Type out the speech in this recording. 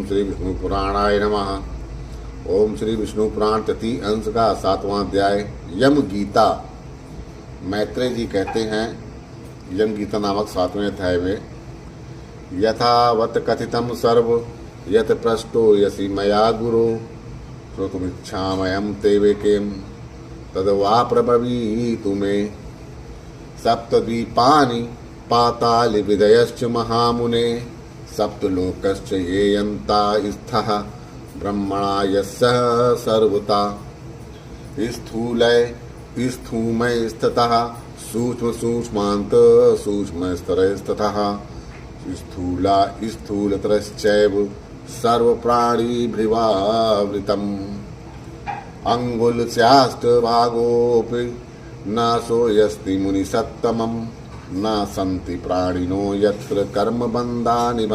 श्री विष्णु पुराणाय नमः। ओम श्री विष्णु पुराण तृतीय अंश का 7वां अध्याय यम गीता। मैत्रेय जी कहते हैं यम गीता नामक 7वें अध्याय में, यथावत कथितम सर्व यत पृष्टो यसी मया गुरु श्रोतुमिच्छामयं ते वेकेम तद्वा प्रभवीतु मे। सप्तद्वीपानि पाताल विदयश्च महामुने सप्तलोकश्च ये यन्ता स्थः ब्रह्मणा यस्य सर्वता। स्थूलय स्थूमय स्थितः सूक्ष्म सूक्ष्मान्त सूक्ष्मस्तरस्ततः स्थूला स्थूलतरश्चैव सर्वप्राणिभृवावृतम्। अंगुलस्याष्टभागोऽपि नाशो यस्ति मुनिसत्तमम् न सन्ति प्राणिनो यत्र कर्मबन्धानि